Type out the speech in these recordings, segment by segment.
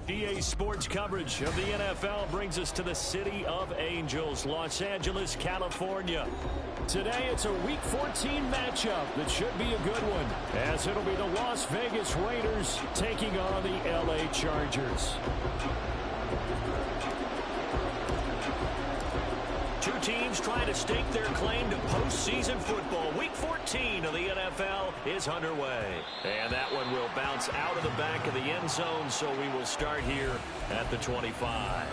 EA Sports coverage of the NFL brings us to the City of Angels, Los Angeles, California. Today, it's a Week 14 matchup that should be a good one, as it'll be the Las Vegas Raiders taking on the LA Chargers. Two teams trying to stake their claim to postseason football. Week 14 of the NFL is underway. And that one will bounce out of the back of the end zone, so we will start here at the 25.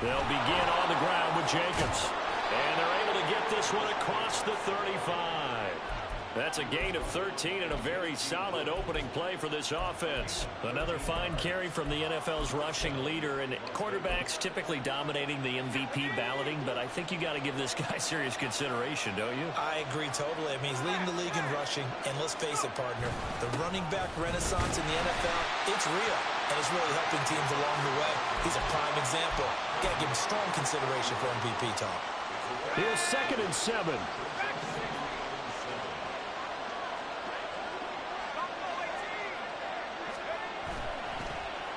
They'll begin on the ground with Jacobs. And they're able to get this one across the 35. That's a gain of 13 and a very solid opening play for this offense. Another fine carry from the NFL's rushing leader, and quarterbacks typically dominating the MVP balloting, but I think you got to give this guy serious consideration, don't you? I agree totally. I mean, he's leading the league in rushing, and let's face it, partner, the running back renaissance in the NFL, it's real, and it's really helping teams along the way. He's a prime example. Got to give him strong consideration for MVP talk. Here's 2nd and 7.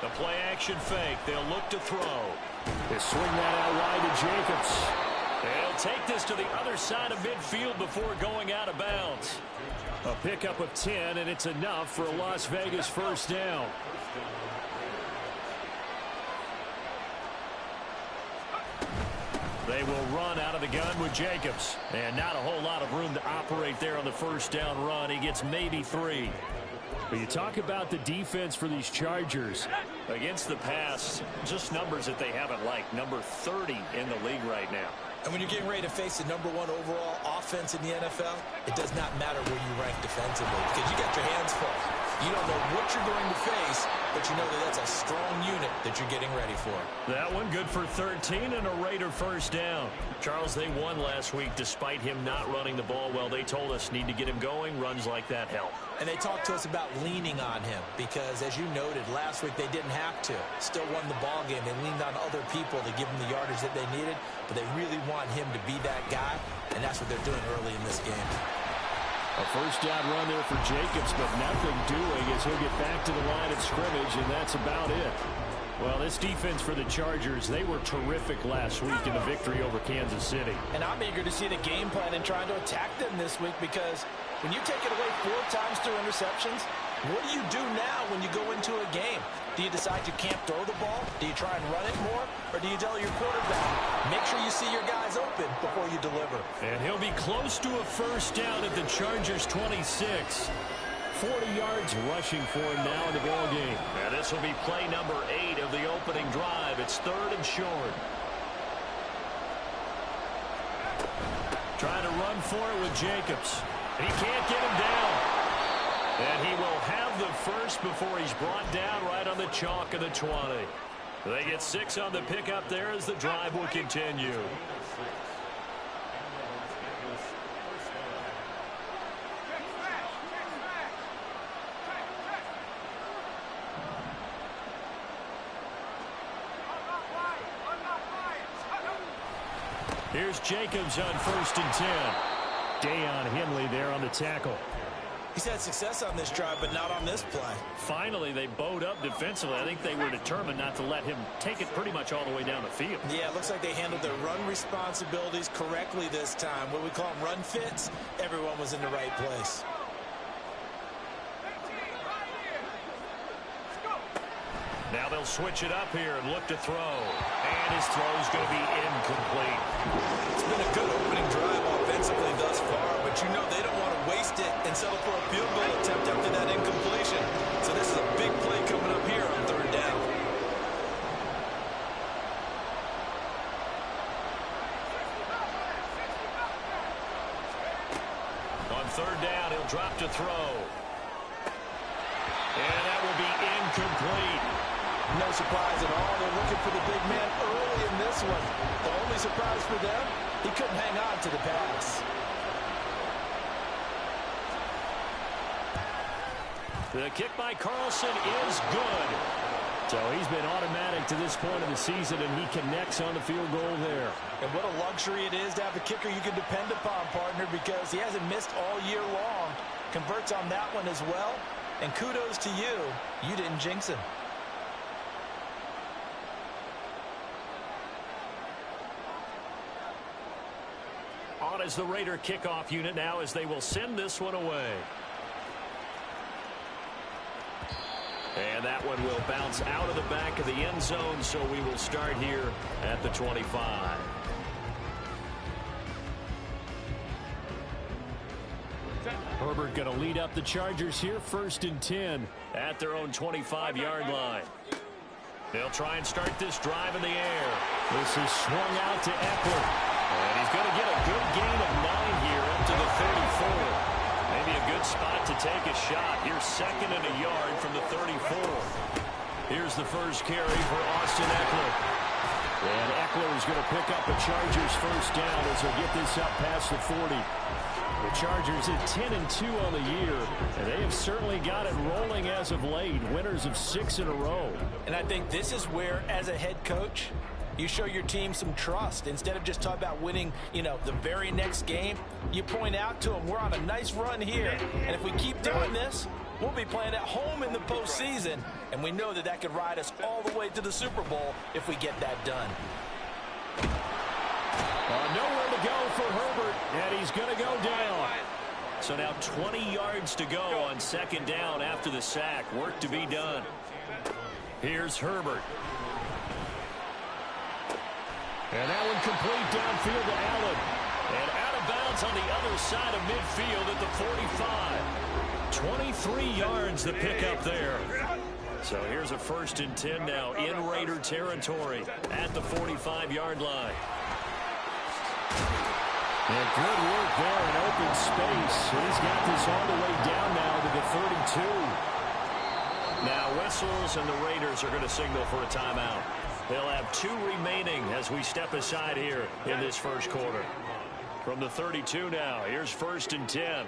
The play-action fake. They'll look to throw. They swing that out wide to Jacobs. They'll take this to the other side of midfield before going out of bounds. A pickup of 10, and it's enough for a Las Vegas first down. They will run out of the gun with Jacobs. And not a whole lot of room to operate there on the first down run. He gets maybe 3. But you talk about the defense for these Chargers. Against the pass, just numbers that they haven't liked. Number 30 in the league right now. And when you're getting ready to face the #1 overall offense in the NFL, it does not matter where you rank defensively because you got your hands full. You don't know what you're going to face, but you know that that's a strong unit that you're getting ready for. That one good for 13 and a Raider first down. Charles, they won last week despite him not running the ball well. They told us need to get him going. Runs like that help. And they talked to us about leaning on him because, as you noted, last week they didn't have to. Still won the ball game. They leaned on other people to give them the yardage that they needed, but they really want him to be that guy, and that's what they're doing early in this game. A first down run there for Jacobs, but nothing doing as he'll get back to the line of scrimmage, and that's about it. Well, this defense for the Chargers, they were terrific last week in the victory over Kansas City. And I'm eager to see the game plan and trying to attack them this week because when you take it away 4 times through interceptions, what do you do now when you go into a game? Do you decide you can't throw the ball? Do you try and run it more? Or do you tell your quarterback, make sure you see your guys open before you deliver? And he'll be close to a first down at the Chargers 26. 40 yards rushing for him now in the ball game. And this will be play number 8 of the opening drive. It's 3rd and short. Trying to run for it with Jacobs. He can't get him down. And he will have the first before he's brought down right on the chalk of the 20. They get 6 on the pickup there as the drive will continue. Here's Jacobs on 1st and 10. Deion Henley there on the tackle. He's had success on this drive, but not on this play. Finally, they bowed up defensively. I think they were determined not to let him take it pretty much all the way down the field. Yeah, it looks like they handled their run responsibilities correctly this time. What we call them run fits, everyone was in the right place. Now they'll switch it up here and look to throw. And his throw is going to be incomplete. It's been a good opening drive offensively thus far, but you know they don't want to waste it and settle for a field goal attempt after that incompletion. So this is a big play coming up here on 3rd down. On 3rd down, he'll drop to throw. And that will be incomplete. No surprise at all. They're looking for the big man early in this one. The only surprise for them, he couldn't hang on to the pass. The kick by Carlson is good. So he's been automatic to this point of the season, and he connects on the field goal there. And what a luxury it is to have a kicker you can depend upon, partner, because he hasn't missed all year long. Converts on that one as well. And kudos to you. You didn't jinx him. On is the Raider kickoff unit now as they will send this one away. And that one will bounce out of the back of the end zone, so we will start here at the 25. Herbert going to lead up the Chargers here, 1st and 10 at their own 25-yard line. They'll try and start this drive in the air. This is swung out to Eckler. And he's going to get a good gain of 9 here up to the 34. Maybe a good spot to take a shot. Here's 2nd and a yard from the 34. Here's the first carry for Austin Eckler. And Eckler is going to pick up a Chargers first down as he'll get this up past the 40. The Chargers at 10-2 on the year, and they have certainly got it rolling as of late. Winners of 6 in a row. And I think this is where, as a head coach, you show your team some trust. Instead of just talking about winning, the very next game, you point out to them, we're on a nice run here. And if we keep doing this, we'll be playing at home in the postseason. And we know that that could ride us all the way to the Super Bowl if we get that done. Nowhere to go for Herbert, and he's going to go down. So now 20 yards to go on 2nd down after the sack. Work to be done. Here's Herbert. And that one complete downfield to Allen. And out of bounds on the other side of midfield at the 45. 23 yards the pickup there. So here's a 1st and 10 now in Raider territory at the 45-yard line. And good work there in open space. He's got this all the way down now to the 32. Now whistles, and the Raiders are going to signal for a timeout. They'll have 2 remaining as we step aside here in this first quarter. From the 32 now, here's 1st and 10.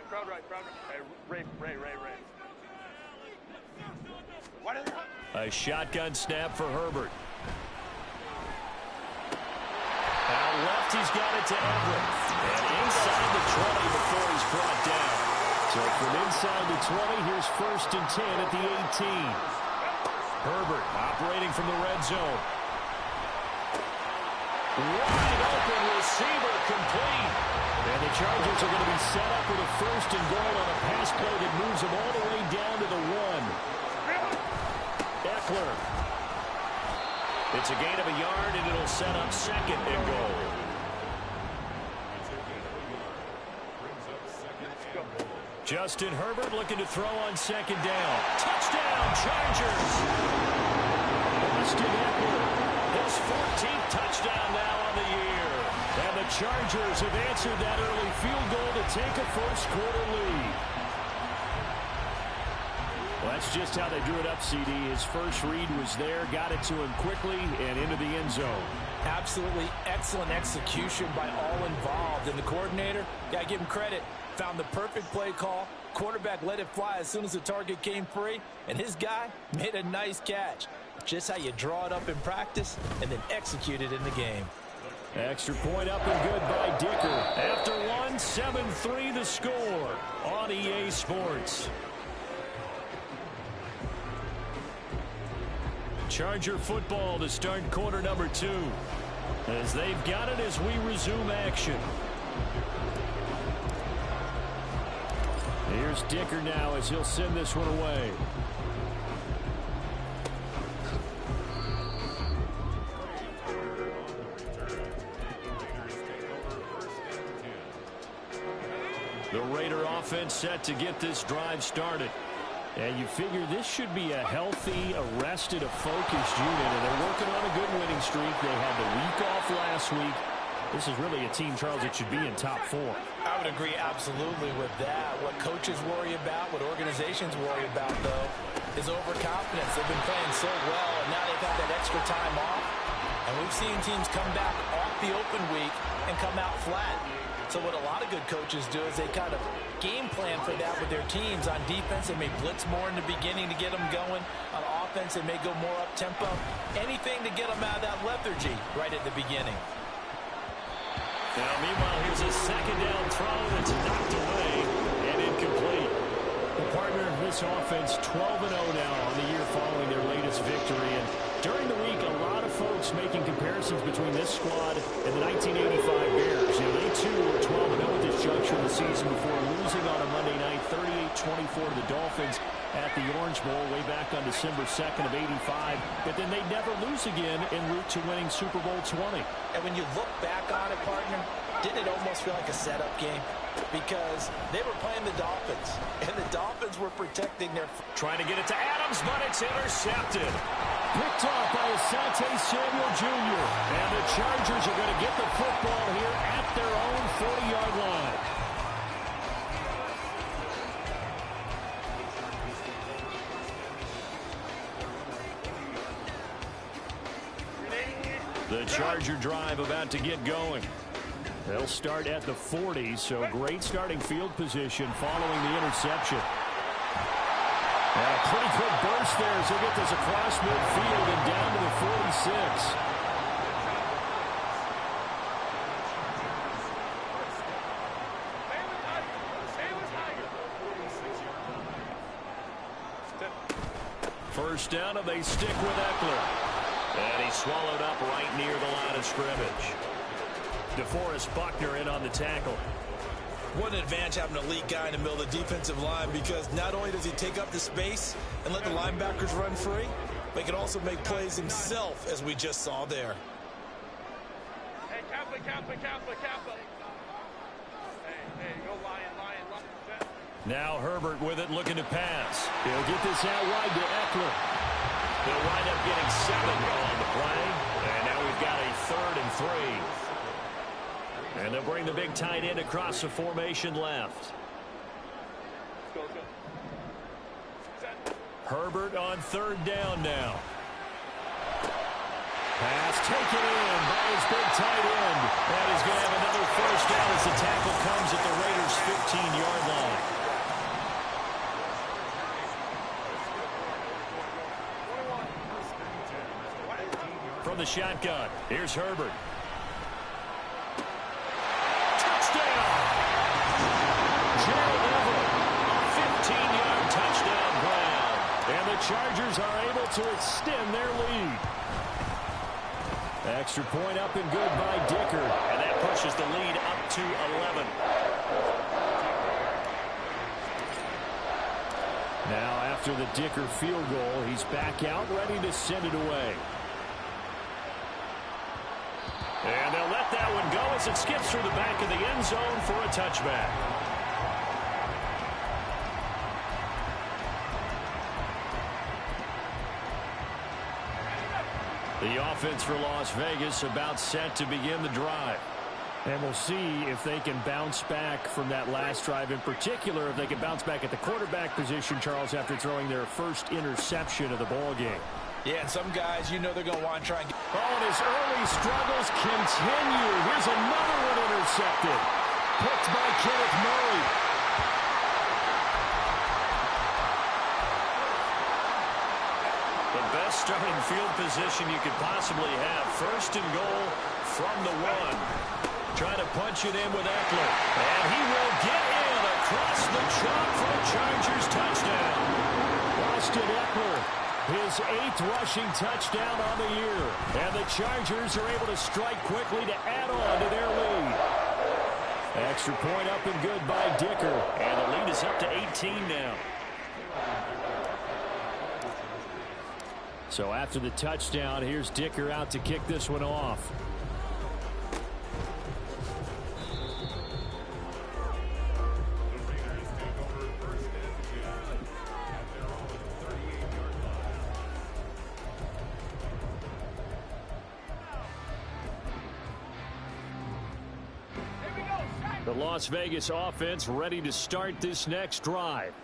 Crowd right. Hey, Ray. A shotgun snap for Herbert. Out left, he's got it to Everett. And inside the 20 before he's brought down. So from inside the 20, here's 1st and 10 at the 18. Herbert operating from the red zone. Wide open receiver complete. And the Chargers are going to be set up with a 1st and goal on a pass play that moves them all the way down to the 1. Eckler. It's a gain of a yard, and it'll set up 2nd and goal. Justin Herbert looking to throw on 2nd down. Touchdown, Chargers! Austin Eckler, his 14th touchdown now on the year. And the Chargers have answered that early field goal to take a first quarter lead. Well, that's just how they drew it up, CD. His first read was there, got it to him quickly, and into the end zone. Absolutely excellent execution by all involved. And the coordinator, got to give him credit, found the perfect play call. Quarterback let it fly as soon as the target came free, and his guy made a nice catch. Just how you draw it up in practice and then execute it in the game. Extra point up and good by Dicker. After one, 7-3 the score on EA Sports. Charger football to start quarter number 2. As they've got it as we resume action. Here's Dicker now as he'll send this one away. The Raider offense set to get this drive started. And you figure this should be a healthy, arrested, a focused unit. And they're working on a good winning streak. They had the week off last week. This is really a team, Charles, that should be in top 4. I would agree absolutely with that. What coaches worry about, what organizations worry about, though, is overconfidence. They've been playing so well, and now they've had that extra time off. And we've seen teams come back off the open week and come out flat. So what a lot of good coaches do is they kind of game plan for that with their teams. On defense, they may blitz more in the beginning to get them going. On offense, they may go more up-tempo. Anything to get them out of that lethargy right at the beginning. Now, meanwhile, here's a second down throw that's knocked away and incomplete. The partner of this offense, 12-0 now on the year following their latest victory. And during the week, a lot of folks making comparisons between this squad and the 1985 Bears. You know, they too were 12-0 at this juncture of the season before losing on a Monday night, 38-24 to the Dolphins at the Orange Bowl way back on December 2nd of '85. But then they never lose again en route to winning Super Bowl 20. And when you look back on it, partner, didn't it almost feel like a setup game? Because they were playing the Dolphins, and the Dolphins were protecting their... Trying to get it to Adams, but it's intercepted. Picked off by Asante Samuel Jr. And the Chargers are going to get the football here at their own 40-yard line. The Charger drive about to get going. They'll start at the 40, so great starting field position following the interception. And a pretty quick burst there as he'll get this across midfield and down to the 46. First down, and they stick with Eckler. And he's swallowed up right near the line of scrimmage. DeForest Buckner in on the tackle. What an advantage having an elite guy in the middle of the defensive line, because not only does he take up the space and let the linebackers run free, but he can also make plays himself, as we just saw there. Hey, Kappa. Hey, go Lion. Now Herbert with it, looking to pass. He'll get this out wide to Eckler. They'll wind up getting 7 on the play. And now we've got a 3rd and 3. And they'll bring the big tight end across the formation left. Herbert on 3rd down now. Pass taken in by his big tight end. And he's going to have another first down as the tackle comes at the Raiders' 15-yard line. From the shotgun, here's Herbert. Touchdown! Gerald Everett, a 15-yard touchdown grab. And the Chargers are able to extend their lead. Extra point up and good by Dicker. And that pushes the lead up to 11. Now after the Dicker field goal, he's back out ready to send it away. And they'll let that one go as it skips through the back of the end zone for a touchback. The offense for Las Vegas about set to begin the drive. And we'll see if they can bounce back from that last drive. In particular, if they can bounce back at the quarterback position, Charles, after throwing their first interception of the ball game. Yeah, and some guys, you know they're going to want to try and get... Oh, and his early struggles continue. Here's another one intercepted. Picked by Kenneth Murray. The best starting field position you could possibly have. 1st and goal from the 1. Trying to punch it in with Eckler. And he will get in across the chalk for a Chargers touchdown. Austin Eckler, his 8th rushing touchdown on the year. And the Chargers are able to strike quickly to add on to their lead. Extra point up and good by Dicker. And the lead is up to 18 now. So after the touchdown, here's Dicker out to kick this one off. The Las Vegas offense ready to start this next drive.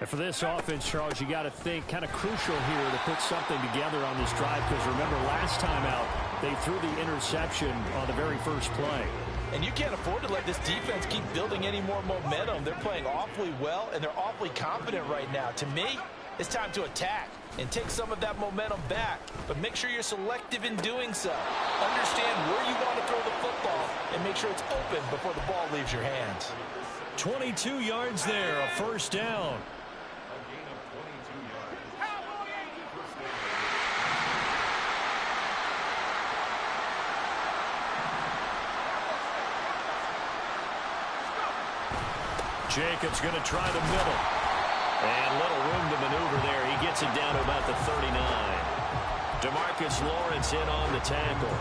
And for this offense, Charles, you got to think kind of crucial here to put something together on this drive, because remember last time out, they threw the interception on the very first play. And you can't afford to let this defense keep building any more momentum. They're playing awfully well, and they're awfully confident right now. To me, it's time to attack and take some of that momentum back. But make sure you're selective in doing so. Understand where you want to throw the football and make sure it's open before the ball leaves your hands. 22 yards there, a first down. Jacobs going to try the middle. And little room to maneuver there. He gets it down to about the 39. DeMarcus Lawrence in on the tackle.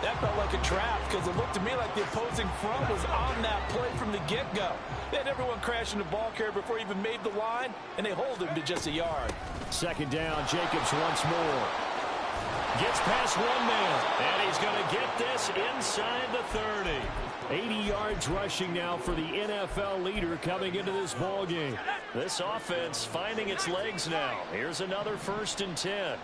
That felt like a trap because it looked to me like the opposing front was on that play from the get-go. They had everyone crashing the ball carrier before he even made the line, and they hold him to just a yard. Second down, Jacobs once more. Gets past one man, and he's going to get this inside the 30. 80 yards rushing now for the NFL leader coming into this ball game. This offense finding its legs now. Here's another 1st and 10.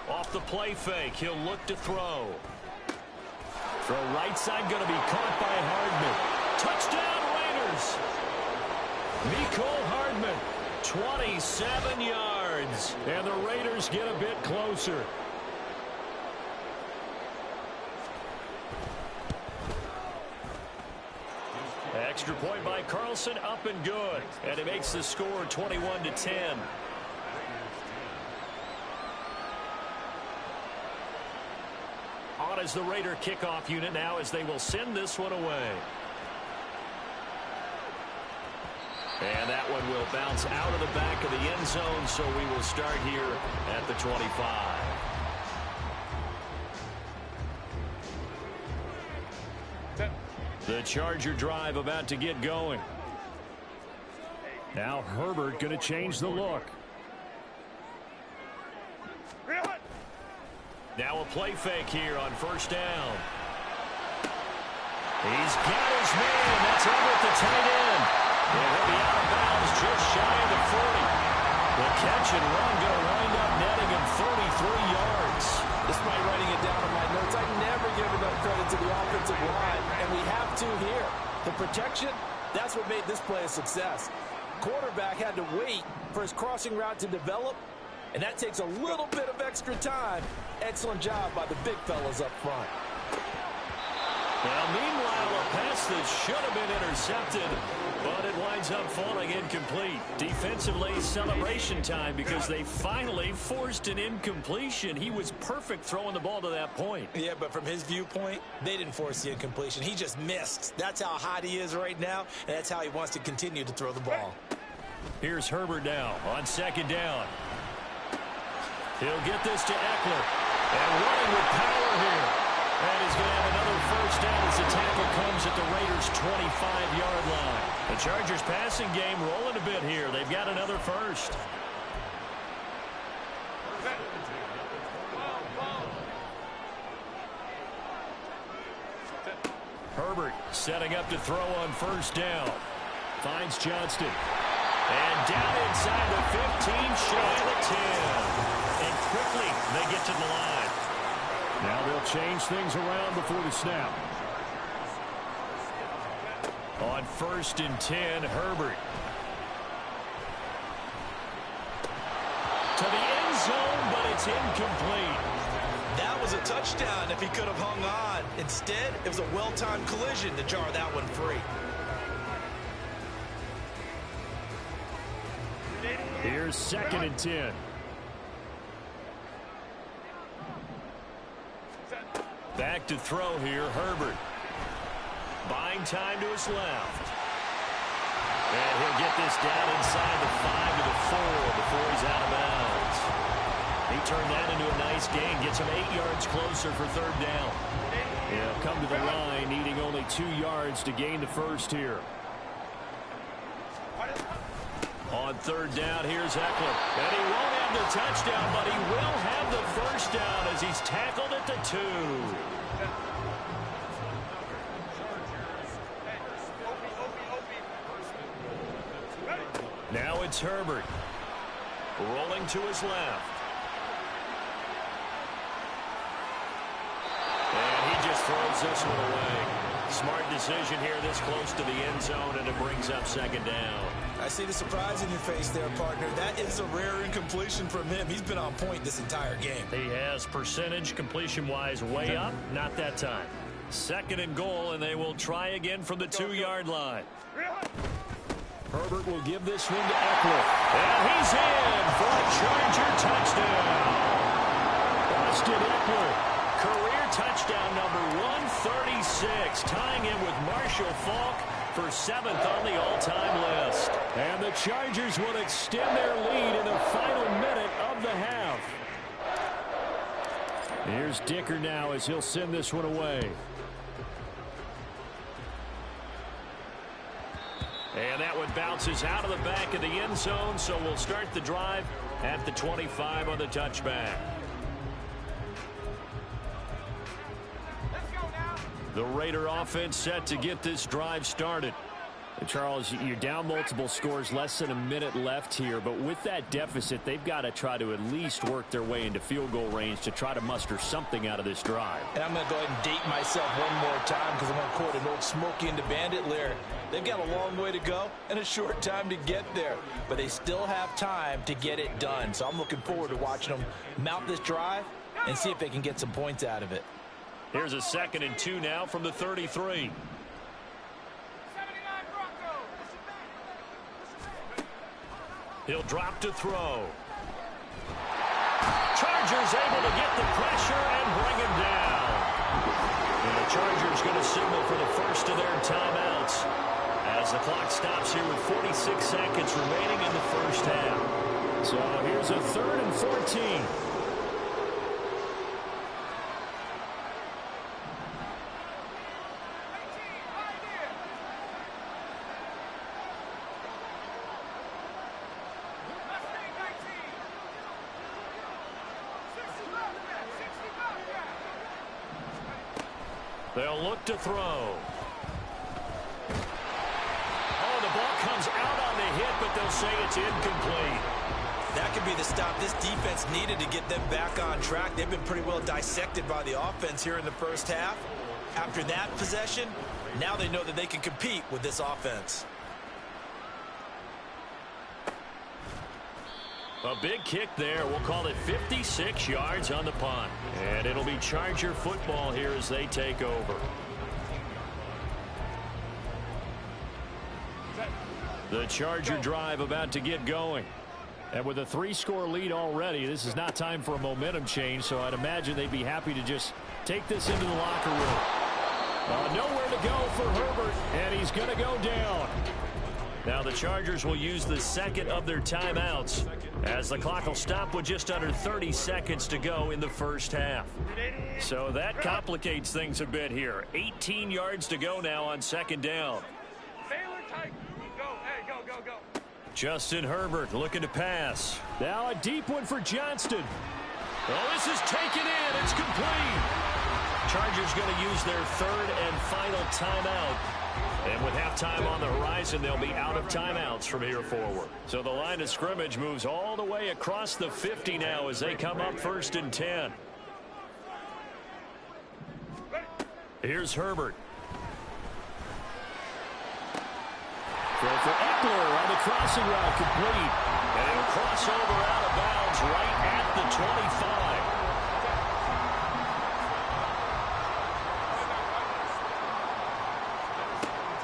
Off the play fake, he'll look to throw. Throw right side, going to be caught by Hardman. Touchdown Raiders! Mecole Hardman, 27 yards. And the Raiders get a bit closer. Extra point by Carlson, up and good. And it makes the score 21-10. On as the Raider kickoff unit now as they will send this one away. And that one will bounce out of the back of the end zone, so we will start here at the 25. The Charger drive about to get going. Now Herbert going to change the look. Now a play fake here on 1st down. He's got his man. That's Everett, the tight end. And he'll be out of bounds just shy of the 40. The catch and run going to wind up netting him 33 yards. Despite writing it down in my notes, I never give enough credit to the offensive line, and we have to here. The protection, that's what made this play a success. Quarterback had to wait for his crossing route to develop, and that takes a little bit of extra time. Excellent job by the big fellas up front. Well, meanwhile, a pass that should have been intercepted, but it winds up falling incomplete. Defensively, celebration time because they finally forced an incompletion. He was perfect throwing the ball to that point. Yeah, but from his viewpoint, they didn't force the incompletion. He just missed. That's how hot he is right now, and that's how he wants to continue to throw the ball. Here's Herbert now on 2nd down. He'll get this to Eckler. And running with power here. And he's going to have another 1st down as the tackle comes at the Raiders' 25-yard line. The Chargers passing game rolling a bit here. They've got another 1st. Herbert setting up to throw on 1st down. Finds Johnston. And down inside the 15, shy of the 10. And quickly they get to the line. Now they'll change things around before the snap. On 1st and 10, Herbert. To the end zone, but it's incomplete. That was a touchdown if he could have hung on. Instead, it was a well-timed collision to jar that one free. Here's 2nd and 10. Back to throw here, Herbert. Buying time to his left. And he'll get this down inside the 5 to the 4 before he's out of bounds. He turned that into a nice gain, gets him 8 yards closer for 3rd down. He'll come to the line, needing only 2 yards to gain the 1st here. On 3rd down, here's Eckler. And he won't have the touchdown, but he will have the 1st down as he's tackled at the 2. Now it's Herbert. Rolling to his left. And he just throws this one away. Smart decision here this close to the end zone, and it brings up second down. I see the surprise in your face there, partner. That is a rare incompletion from him. He's been on point this entire game. He has percentage completion-wise way up. Not that time. Second and goal, and they will try again from the 2-yard line. Herbert will give this one to Eckler. And he's in for a Charger touchdown. Austin Eckler. Career touchdown number 136, tying him with Marshall Faulk for 7th on the all-time list. And the Chargers will extend their lead in the final minute of the half. Here's Dicker now as he'll send this one away. And that one bounces out of the back of the end zone, so we'll start the drive at the 25 on the touchback. The Raider offense set to get this drive started. And Charles, you're down multiple scores, less than a minute left here, but with that deficit, they've got to try to at least work their way into field goal range to try to muster something out of this drive. And I'm going to go ahead and date myself one more time because I'm going to quote an old Smokey and the Bandit lyric. They've got a long way to go and a short time to get there, but they still have time to get it done. So I'm looking forward to watching them mount this drive and see if they can get some points out of it. Here's a 2nd and 2 now from the 33. He'll drop to throw. Chargers able to get the pressure and bring him down. And the Chargers going to signal for the first of their timeouts as the clock stops here with 46 seconds remaining in the first half. So here's a 3rd and 14. They'll look to throw. Oh, the ball comes out on the hit, but they'll say it's incomplete. That could be the stop this defense needed to get them back on track. They've been pretty well dissected by the offense here in the first half. After that possession, now they know that they can compete with this offense. A big kick there. We'll call it 56 yards on the punt. And it'll be Charger football here as they take over. The Charger drive about to get going. And with a 3-score lead already, this is not time for a momentum change, so I'd imagine they'd be happy to just take this into the locker room. Nowhere to go for Herbert, and he's going to go down. Now the Chargers will use the 2nd of their timeouts as the clock will stop with just under 30 seconds to go in the first half. So that complicates things a bit here. 18 yards to go now on 2nd down. Justin Herbert looking to pass. Now a deep one for Johnston. Oh, this is taken in. It's complete. Chargers going to use their 3rd and final timeout. And with halftime on the horizon, they'll be out of timeouts from here forward. So the line of scrimmage moves all the way across the 50 now as they come up 1st and 10. Here's Herbert. Throw for Eckler on the crossing route, complete. And he'll cross over out of bounds right at the 25.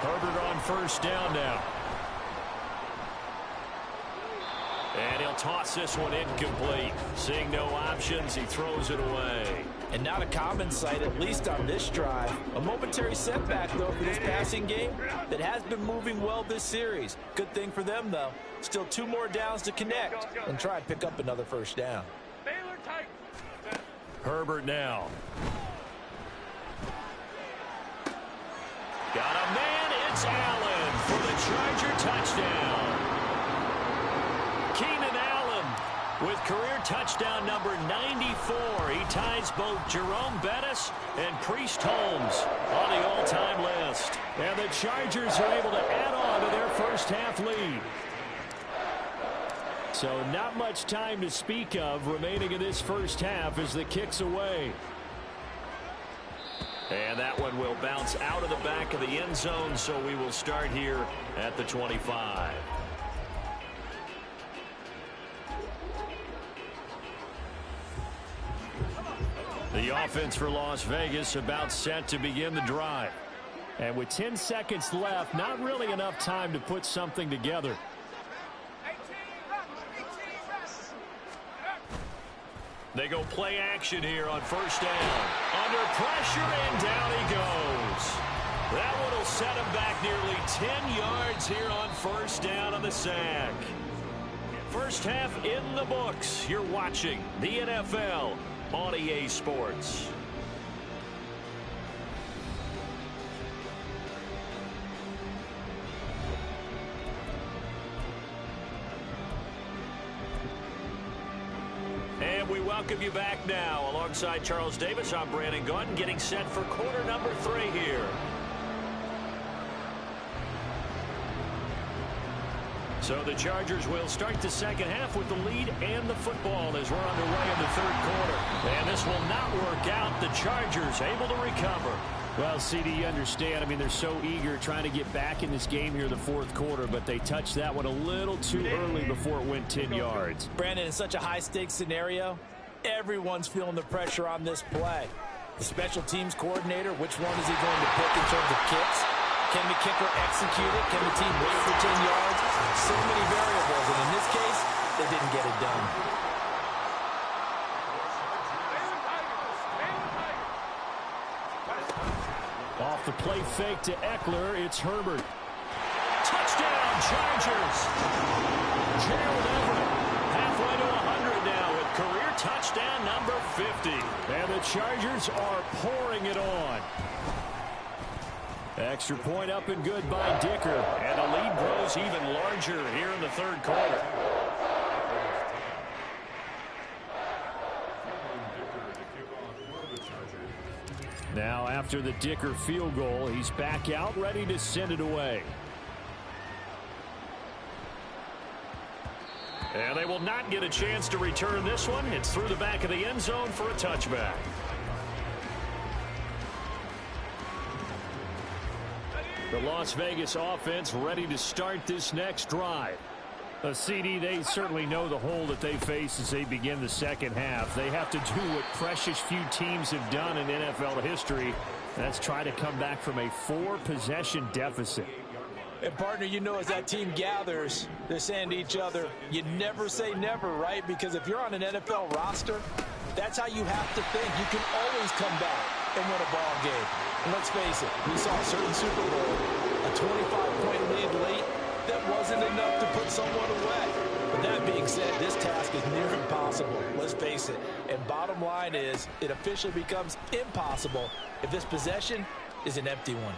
Herbert on 1st down now. And he'll toss this one incomplete. Seeing no options, he throws it away. And not a common sight, at least on this drive. A momentary setback, though, for this passing game that has been moving well this series. Good thing for them, though. Still 2 more downs to connect and try and pick up another 1st down. Herbert now. Got a man, it's Allen for the Charger touchdown. Keenan Allen with career touchdown number 94. He ties both Jerome Bettis and Priest Holmes on the all-time list. And the Chargers are able to add on to their first half lead. So not much time to speak of remaining in this first half as the kick's away. And that one will bounce out of the back of the end zone, so we will start here at the 25. The offense for Las Vegas about set to begin the drive. And with 10 seconds left, not really enough time to put something together. They go play action here on first down. Under pressure, and down he goes. That one will set him back nearly 10 yards here on first down on the sack. First half in the books. You're watching the NFL on EA Sports. And we welcome you back now. Alongside Charles Davis, I'm Brandon Gunn, getting set for quarter number 3 here. So the Chargers will start the second half with the lead and the football as we're underway in the third quarter. And this will not work out. The Chargers able to recover. Well, CD, you understand. I mean, they're so eager trying to get back in this game here in the fourth quarter, but they touched that one a little too early before it went 10 yards. Brandon, in such a high-stakes scenario, everyone's feeling the pressure on this play. The special teams coordinator, which one is he going to pick in terms of kicks? Can the kicker execute it? Can the team wait for 10 yards? So many variables, and in this case, they didn't get it done. Off the play fake to Eckler, it's Herbert. Touchdown, Chargers! Gerald Everett, halfway to 100 now with career touchdown number 50. And the Chargers are pouring it on. Extra point up and good by Dicker. And the lead grows even larger here in the third quarter. Now after the Dicker field goal, he's back out ready to send it away. And they will not get a chance to return this one. It's through the back of the end zone for a touchback. The Las Vegas offense ready to start this next drive. CD, they certainly know the hole that they face as they begin the second half. They have to do what precious few teams have done in NFL history. That's try to come back from a 4-possession deficit. And, partner, you know as that team gathers, they're saying to each other, you never say never, right? Because if you're on an NFL roster, that's how you have to think. You can always come back and win a ball game. And let's face it, we saw a certain Super Bowl, a 25-point lead late, that wasn't enough to put someone away. But that being said, this task is near impossible. Let's face it. And bottom line is, it officially becomes impossible if this possession is an empty one.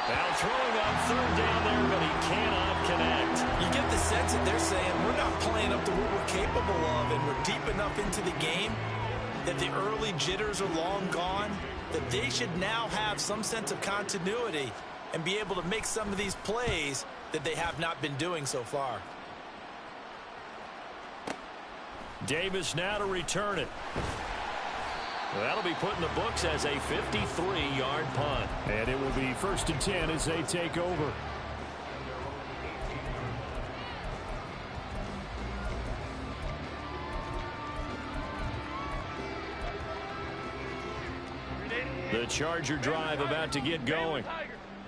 Now throwing on third down there, but he cannot connect. You get the sense that they're saying we're not playing up to what we're capable of, and we're deep enough into the game that the early jitters are long gone, that they should now have some sense of continuity and be able to make some of these plays that they have not been doing so far. Davis now to return it. That'll be put in the books as a 53-yard punt. And it will be 1st and 10 as they take over. The Charger drive about to get going.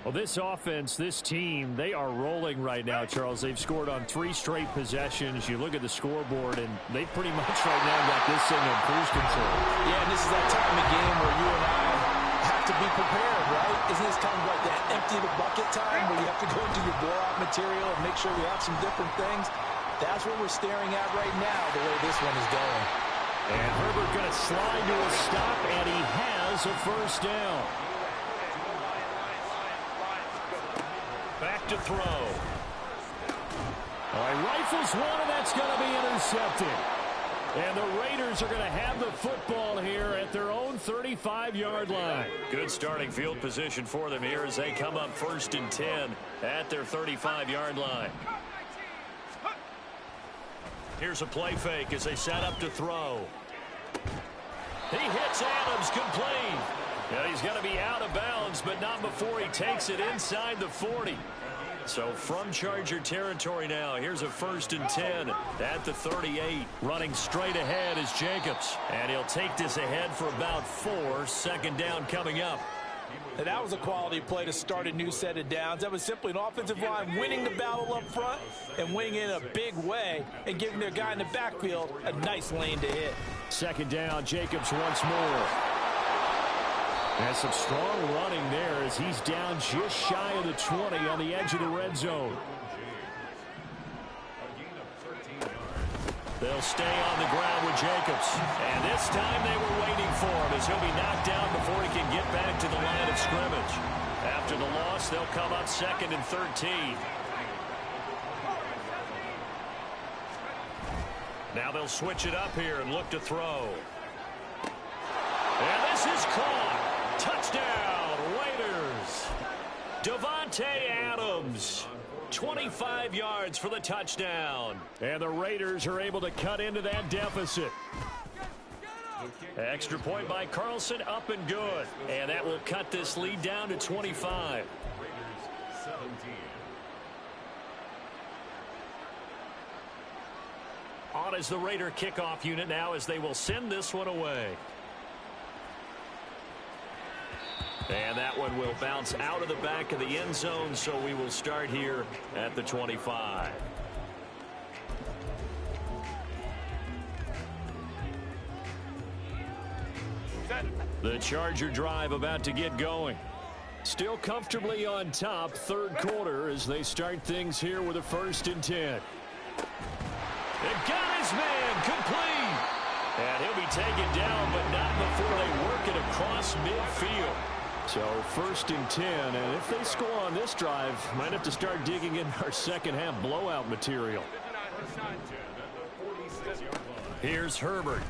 Well, this offense, this team, they are rolling right now, Charles. They've scored on 3 straight possessions. You look at the scoreboard, and they pretty much right now got this thing in cruise control. Yeah, and this is that time of game where you and I have to be prepared, right? Isn't this kind of like that empty the bucket time where you have to go into your blowout material and make sure we have some different things? That's what we're staring at right now, the way this one is going. And Herbert going to slide to a stop, and he has a first down. Back to throw. All right, rifles one, and that's going to be intercepted. And the Raiders are going to have the football here at their own 35-yard line. Good starting field position for them here as they come up 1st and 10 at their 35-yard line. Here's a play fake as they set up to throw. He hits Adams complete. Yeah, he's going to be out of bounds, but not before he takes it inside the 40. So from Charger territory now, here's a 1st and 10 at the 38. Running straight ahead is Jacobs. And he'll take this ahead for about 4. 2nd down coming up. And that was a quality play to start a new set of downs. That was simply an offensive line winning the battle up front and winning in a big way and giving their guy in the backfield a nice lane to hit. 2nd down, Jacobs once more. And some strong running there as he's down just shy of the 20 on the edge of the red zone. They'll stay on the ground with Jacobs. And this time they were waiting for him as he'll be knocked down before he can get back to the line of scrimmage. After the loss, they'll come up 2nd and 13. Now they'll switch it up here and look to throw. And this is caught. Touchdown, Raiders. Davante Adams. 25 yards for the touchdown. And the Raiders are able to cut into that deficit. Extra point by Carlson, up and good. And that will cut this lead down to 25. On is the Raider kickoff unit now as they will send this one away. And that one will bounce out of the back of the end zone, so we will start here at the 25. The Charger drive about to get going. Still comfortably on top, 3rd quarter as they start things here with a 1st and 10. They've got his man complete. And he'll be taken down, but not before they work it across midfield. So 1st and 10, and if they score on this drive, might have to start digging in our second half blowout material. Here's Herbert.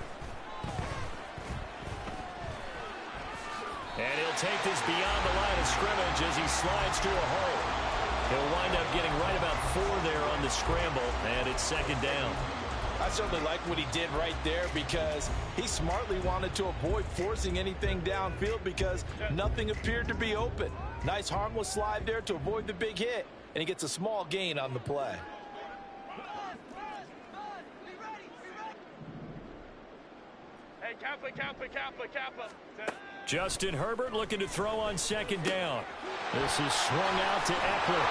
And he'll take this beyond the line of scrimmage as he slides to a hole. He'll wind up getting right about 4 there on the scramble, and it's 2nd down. I certainly like what he did right there because he smartly wanted to avoid forcing anything downfield because nothing appeared to be open. Nice harmless slide there to avoid the big hit, and he gets a small gain on the play. Hey, Kappa. Justin Herbert looking to throw on 2nd down. This is swung out to Eckler.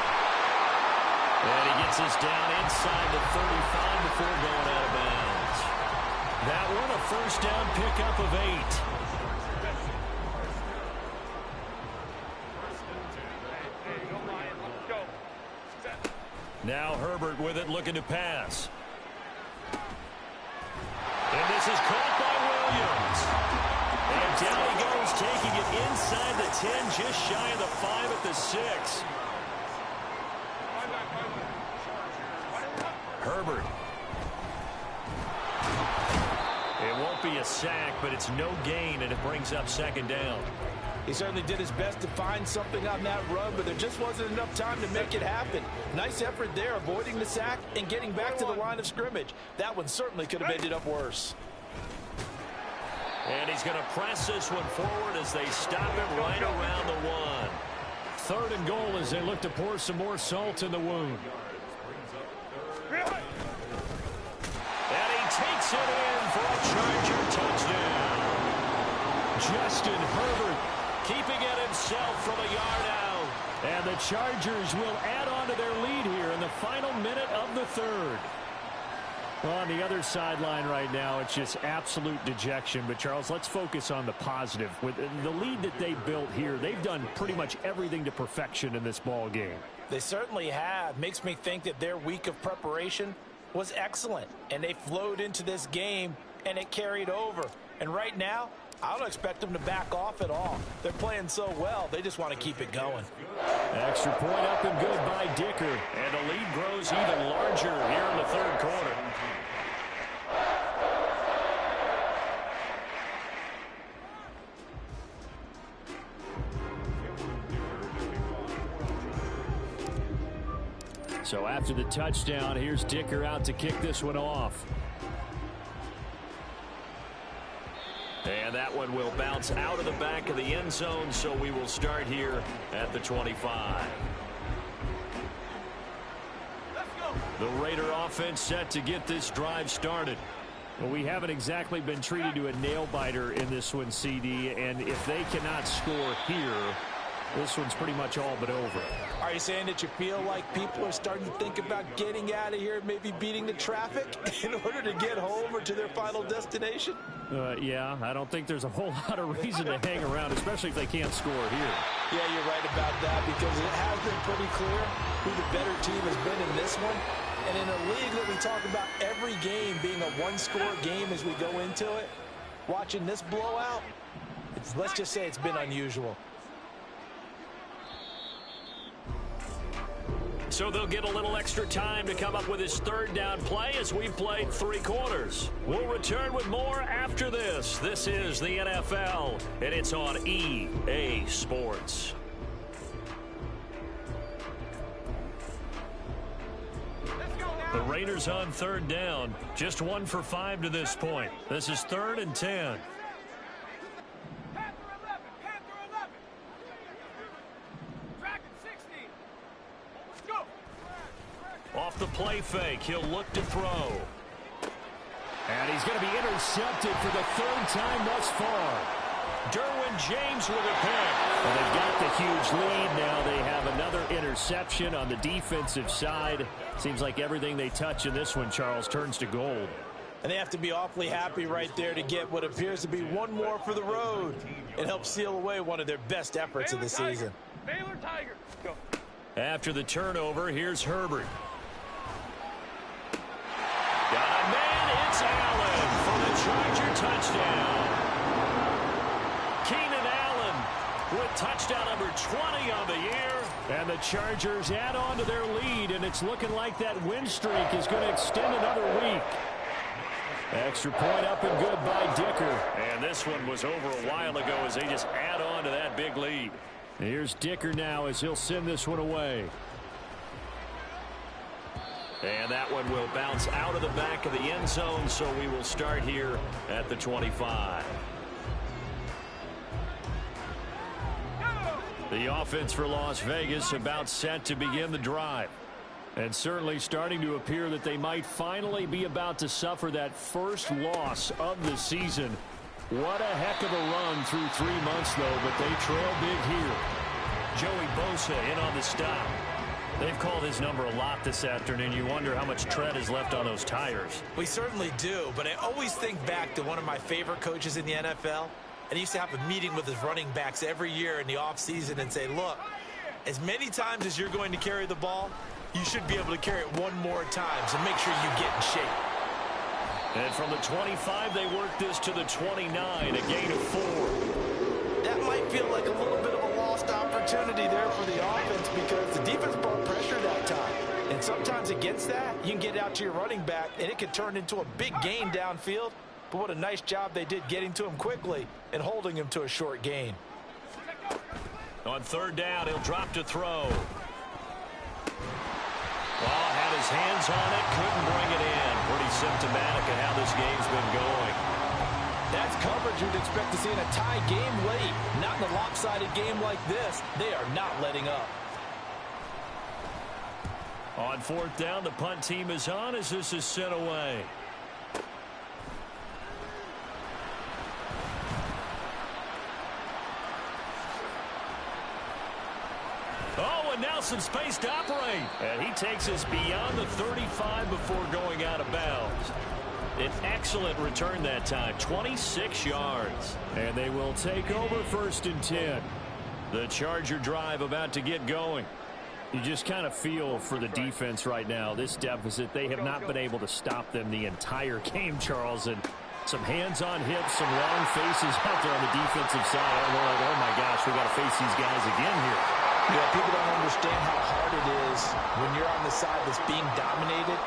And he gets us down inside the 35 before going out of bounds. That one a 1st down pickup of 8. Now Herbert with it looking to pass. And this is caught by Williams. And down he goes, taking it inside the 10, just shy of the 5 at the 6. Herbert. It won't be a sack, but it's no gain, and it brings up 2nd down. He certainly did his best to find something on that run, but there just wasn't enough time to make it happen. Nice effort there, avoiding the sack and getting back to the line of scrimmage. That one certainly could have ended up worse. And he's going to press this one forward as they stop him right around the 1. 3rd and goal as they look to pour some more salt in the wound. And he takes it in for a Charger touchdown. Justin Herbert keeping it himself from a yard out. And the Chargers will add on to their lead here in the final minute of the 3rd. Well, on the other sideline right now, it's just absolute dejection. But, Charles, let's focus on the positive. With the lead that they built here, they've done pretty much everything to perfection in this ball game. They certainly have. Makes me think that their week of preparation was excellent. And they flowed into this game, and it carried over. And right now, I don't expect them to back off at all. They're playing so well, they just want to keep it going. Extra point up and good by Dicker. And the lead grows even larger here in the 3rd quarter. So after after the touchdown. Here's Dicker out to kick this one off. And that one will bounce out of the back of the end zone, so we will start here at the 25. The Raider offense set to get this drive started. Well, we haven't exactly been treated to a nail-biter in this one, CD, and if they cannot score here, this one's pretty much all but over. Are you saying that you feel like people are starting to think about getting out of here, maybe beating the traffic in order to get home or to their final destination? Yeah, I don't think there's a whole lot of reason to hang around, especially if they can't score here. Yeah, you're right about that, because it has been pretty clear who the better team has been in this one. And in a league that we talk about every game being a one-score game as we go into it, watching this blowout, let's just say it's been unusual. So they'll get a little extra time to come up with his third down play as we've played 3 quarters. We'll return with more after this. This is the NFL, and it's on EA Sports. The Raiders on third down, just 1 for 5 to this point. This is 3rd and 10. Off the play fake, he'll look to throw. And he's going to be intercepted for the 3rd time thus far. Derwin James with a pick. Well, they've got the huge lead now. They have another interception on the defensive side. Seems like everything they touch in this one, Charles, turns to gold. And they have to be awfully happy right there to get what appears to be one more for the road and help seal away one of their best efforts of the season. Baylor Tiger. Go. After the turnover, here's Herbert. Got a man, it's Allen for the Charger touchdown. Keenan Allen with touchdown number 20 on the year. And the Chargers add on to their lead, and it's looking like that win streak is going to extend another week. Extra point up and good by Dicker. And this one was over a while ago as they just add on to that big lead. Here's Dicker now as he'll send this one away. And that one will bounce out of the back of the end zone, so we will start here at the 25. The offense for Las Vegas about set to begin the drive. And certainly starting to appear that they might finally be about to suffer that first loss of the season. What a heck of a run through 3 months, though, but they trail big here. Joey Bosa in on the stop. They've called his number a lot this afternoon. You wonder how much tread is left on those tires. We certainly do, but I always think back to one of my favorite coaches in the NFL. And he used to have a meeting with his running backs every year in the offseason and say, look, as many times as you're going to carry the ball, you should be able to carry it one more time, so make sure you get in shape. And from the 25, they work this to the 29, a gain of 4. That might feel like a little bit of a lost opportunity there for the offense because the defense brought pressure that time. And sometimes against that, you can get out to your running back, and it could turn into a big gain downfield. But what a nice job they did getting to him quickly and holding him to a short gain. On third down, he'll drop to throw. Well, had his hands on it, couldn't bring it in. Pretty symptomatic of how this game's been going. That's coverage you'd expect to see in a tie game late. Not in a lopsided game like this. They are not letting up. On fourth down, the punt team is on as this is sent away. Oh, and now some space to operate. And he takes us beyond the 35 before going out of bounds. An excellent return that time, 26 yards. And they will take over 1st and 10. The Charger drive about to get going. You just kind of feel for the defense right now, this deficit. They have not been able to stop them the entire game, Charles. And some hands on hips, some long faces out there on the defensive side. We're like, oh, my gosh, we got to face these guys again here. Yeah, people don't understand how hard it is when you're on the side that's being dominated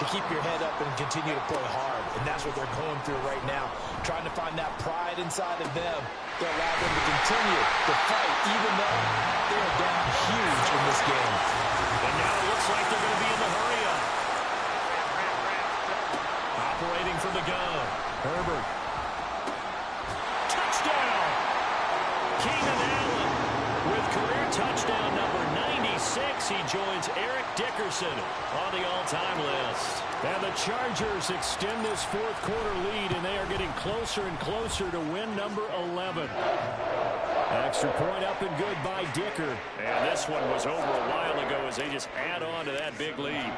to keep your head up and continue to play hard. And that's what they're going through right now, trying to find that pride inside of them to allow them to continue to fight, even though they are down huge in this game. And now it looks like they're going to be in the hurry-up. Operating from the gun. Herbert. Touchdown! Keenan Allen with career touchdown number 96. He joins Eric Dickerson on the all-time list. And the Chargers extend this fourth quarter lead, and they are getting closer and closer to win number 11. Extra point up and good by Dicker. And this one was over a while ago as they just add on to that big lead.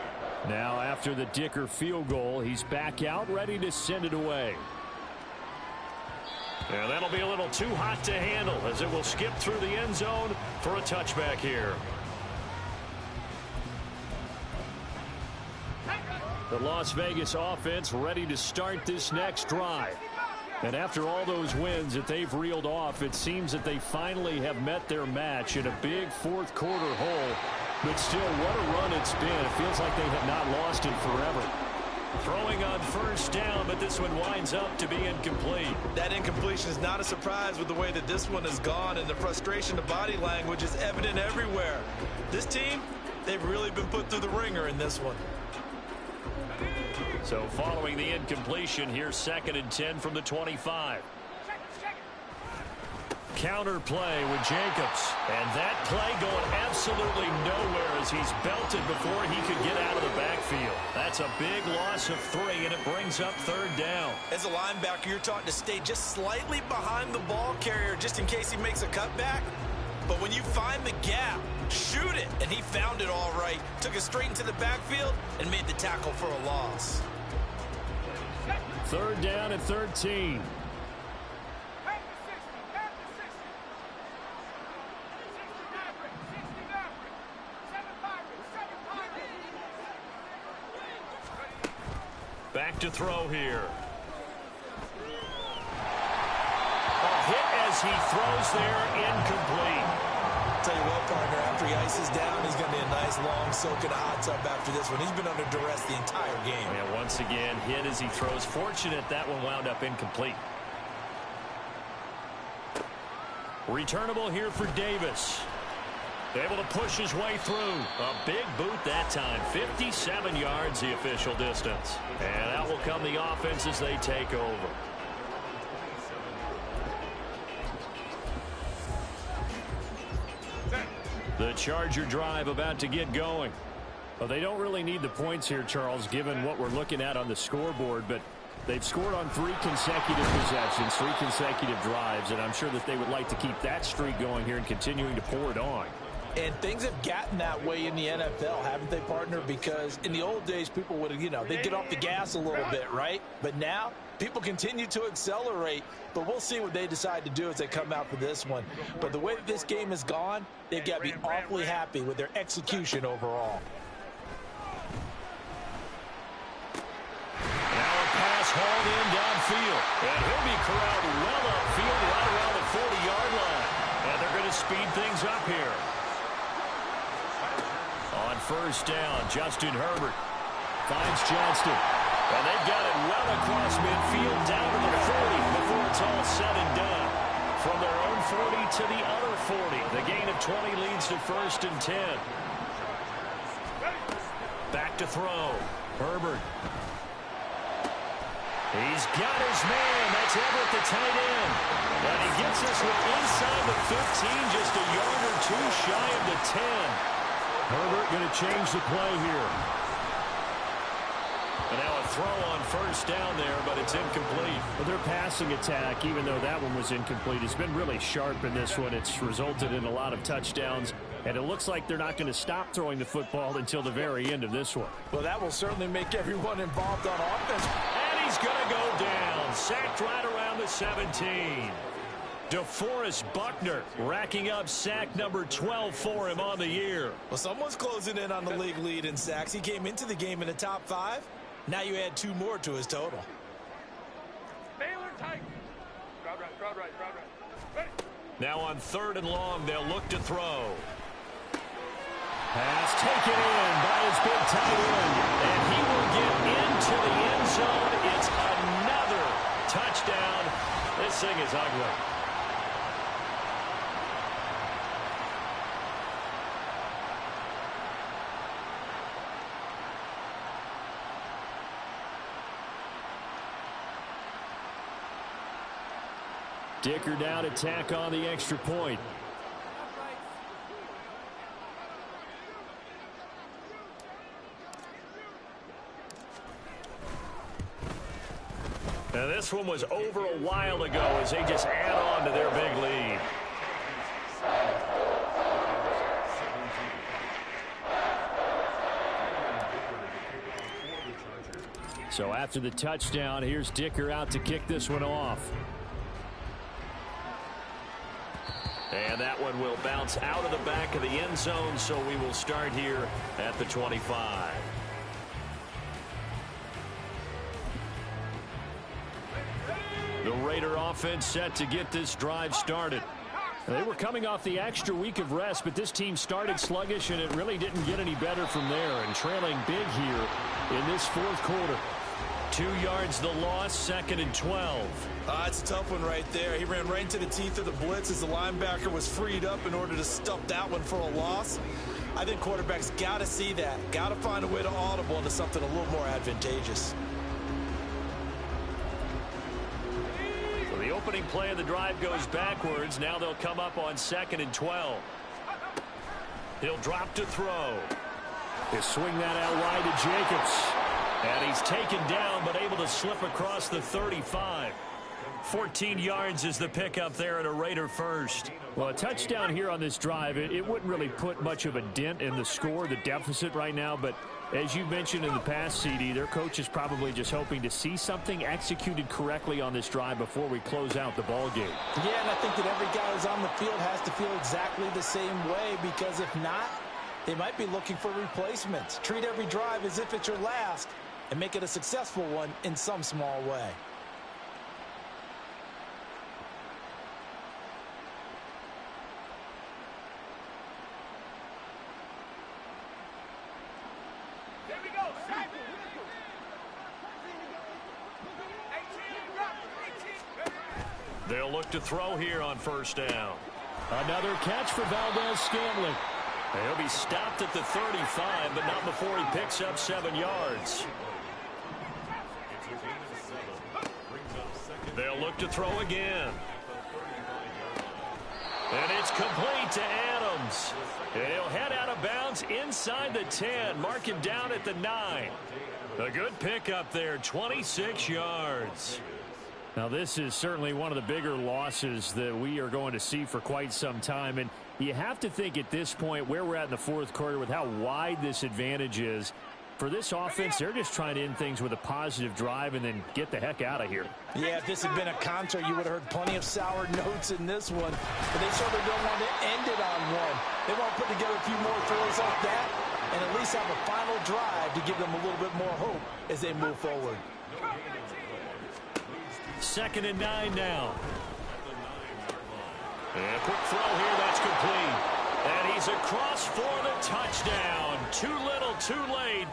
Now after the Dicker field goal, he's back out ready to send it away. And that'll be a little too hot to handle as it will skip through the end zone for a touchback here. The Las Vegas offense ready to start this next drive. And after all those wins that they've reeled off, it seems that they finally have met their match in a big fourth quarter hole. But still, what a run it's been. It feels like they have not lost it forever. Throwing on first down, but this one winds up to be incomplete. That incompletion is not a surprise with the way that this one has gone, and the frustration of body language is evident everywhere. This team, they've really been put through the ringer in this one. So following the incompletion, here's 2nd and 10 from the 25. Counter play with Jacobs. And that play going absolutely nowhere as he's belted before he could get out of the backfield. That's a big loss of 3, and it brings up 3rd down. As a linebacker, you're taught to stay just slightly behind the ball carrier just in case he makes a cutback. But when you find the gap, shoot it. And he found it all right. Took it straight into the backfield and made the tackle for a loss. 3rd down and 13. Back to throw here. A hit as he throws there, incomplete. Tell you what, partner, after he ices down, he's going to be a nice, long soak in a hot tub after this one. He's been under duress the entire game. And once again, hit as he throws. Fortunate that one wound up incomplete. Returnable here for Davis. Able to push his way through. A big boot that time. 57 yards the official distance. And out will come the offense as they take over. The Charger drive about to get going. Well, they don't really need the points here, Charles, given what we're looking at on the scoreboard, but they've scored on 3 consecutive possessions, 3 consecutive drives, and I'm sure that they would like to keep that streak going here and continuing to pour it on. And things have gotten that way in the NFL, haven't they, partner? Because in the old days, people would have, they'd get off the gas a little bit, right? But now, people continue to accelerate, but we'll see what they decide to do as they come out for this one. But the way that this game has gone, they've got to be awfully happy with their execution overall. Now a pass hauled in downfield. And he'll be corralled well upfield right around the 40-yard line. And they're going to speed things up here. On first down, Justin Herbert finds Johnston. And they've got it well across midfield down to the 40 before it's all said and done. From their own 40 to the other 40. The gain of 20 leads to 1st and 10. Back to throw. Herbert. He's got his man. That's Everett, the tight end. And he gets this one inside the 15, just a yard or 2 shy of the 10. Herbert going to change the play here. And now a throw on first down there, but it's incomplete. Well, their passing attack, even though that one was incomplete, has been really sharp in this one. It's resulted in a lot of touchdowns, and it looks like they're not going to stop throwing the football until the very end of this one. Well, that will certainly make everyone involved on offense. And he's going to go down. Sacked right around the 17. DeForest Buckner racking up sack number 12 for him on the year. Well, someone's closing in on the league lead in sacks. He came into the game in the top 5. Now you add 2 more to his total. Baylor tight. Crowd right. Ready. Now on 3rd and long, they'll look to throw. Pass taken in by his big tight end. And he will get into the end zone. It's is ugly. Dicker down to tack on the extra point. Now this one was over a while ago as they just add on to their big lead. So after the touchdown, here's Dicker out to kick this one off. And that one will bounce out of the back of the end zone, so we will start here at the 25. The Raider offense set to get this drive started. They were coming off the extra week of rest, but this team started sluggish, and it really didn't get any better from there. And trailing big here in this fourth quarter. 2 yards the loss, 2nd and 12. It's a tough one right there. He ran right into the teeth of the blitz as the linebacker was freed up in order to stuff that one for a loss. I think quarterbacks got to see that. Got to find a way to audible into something a little more advantageous. So the opening play of the drive goes backwards. Now they'll come up on 2nd and 12. He'll drop to throw. He'll swing that out wide to Jacobs. And he's taken down, but able to slip across the 35. 14 yards is the pickup there at a Raider first. Well, a touchdown here on this drive, it wouldn't really put much of a dent in the score, the deficit right now. But as you mentioned in the past, CD, their coach is probably just hoping to see something executed correctly on this drive before we close out the ball game. Yeah, and I think that every guy who's on the field has to feel exactly the same way, because if not, they might be looking for replacements. Treat every drive as if it's your last and make it a successful one in some small way. There we go. They'll look to throw here on first down. Another catch for Valdez-Scantling. He'll be stopped at the 35, but not before he picks up 7 yards. They'll look to throw again. And it's complete to Adams. And he'll head out of bounds inside the 10. Mark him down at the 9. A good pickup there, 26 yards. Now, this is certainly one of the bigger losses that we are going to see for quite some time. And you have to think at this point where we're at in the fourth quarter with how wide this advantage is. For this offense, they're just trying to end things with a positive drive and then get the heck out of here. Yeah, if this had been a concert, you would have heard plenty of sour notes in this one. But they certainly don't want to end it on one. They want to put together a few more throws like that and at least have a final drive to give them a little bit more hope as they move forward. 2nd and 9 now. And a quick throw here, that's complete. And he's across for the touchdown. Too little, too late,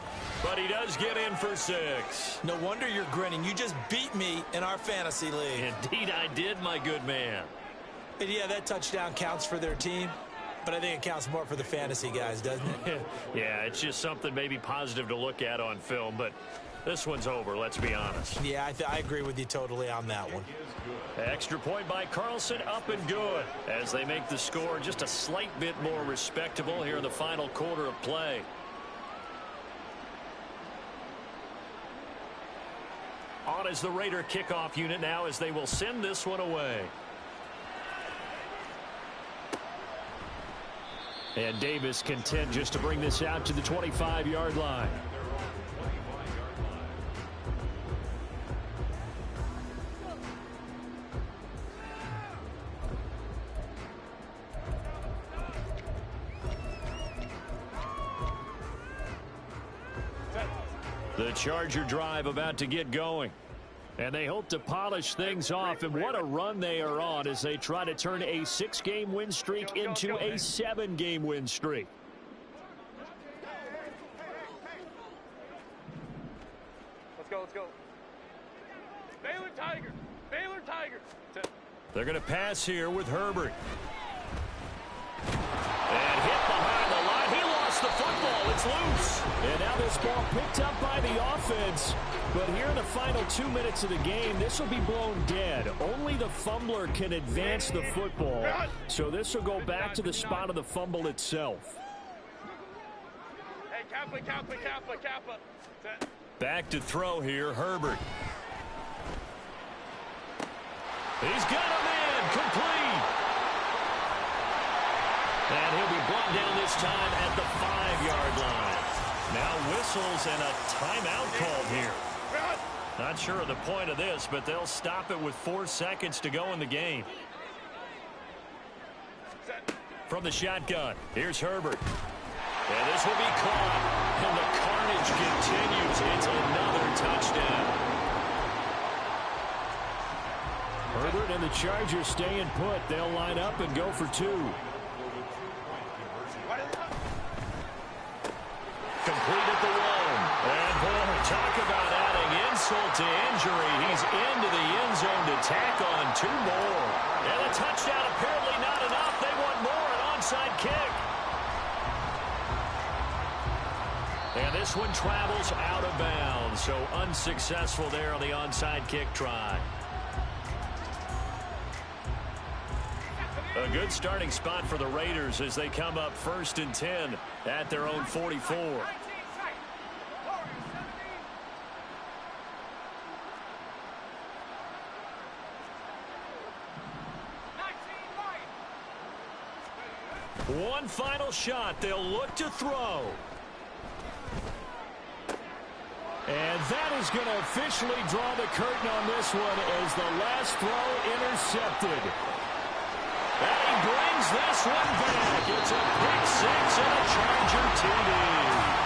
but he does get in for 6. No wonder you're grinning. You just beat me in our fantasy league. Indeed I did, my good man. And yeah, that touchdown counts for their team, but I think it counts more for the fantasy guys, doesn't it? Yeah, it's just something maybe positive to look at on film, but this one's over, let's be honest. Yeah, I agree with you totally on that one. Extra point by Carlson, up and good as they make the score just a slight bit more respectable here in the final quarter of play. On is the Raider kickoff unit now as they will send this one away. And Davis content just to bring this out to the 25-yard line. The Charger drive about to get going. And they hope to polish things off, and what a run they are on as they try to turn a 6-game win streak into a 7-game win streak. Let's go, let's go. Baylor Tigers. Baylor Tigers. They're going to pass here with Herbert. And hit behind the line. He lost the football. It's loose. And now this ball picked up by the offense. But here in the final 2 minutes of the game, this will be blown dead. Only the fumbler can advance the football. So this will go back to the spot of the fumble itself. Hey, Kappa. Back to throw here, Herbert. He's got him in. Complete. And he'll be brought down this time at the 5-yard line. Now whistles and a timeout called here. Not sure of the point of this, but they'll stop it with 4 seconds to go in the game. From the shotgun, here's Herbert. And this will be caught. And the carnage continues. It's another touchdown. Herbert and the Chargers staying put. They'll line up and go for 2. Complete at the 1. And boy, talk about adding insult to injury. He's into the end zone to tack on 2 more. And a touchdown apparently not enough. They want more, an onside kick. And this one travels out of bounds. So unsuccessful there on the onside kick try. A good starting spot for the Raiders as they come up 1st and 10 at their own 44. One final shot. They'll look to throw. And that is going to officially draw the curtain on this one as the last throw intercepted. And he brings this one back. It's a pick 6 and a Charger TD.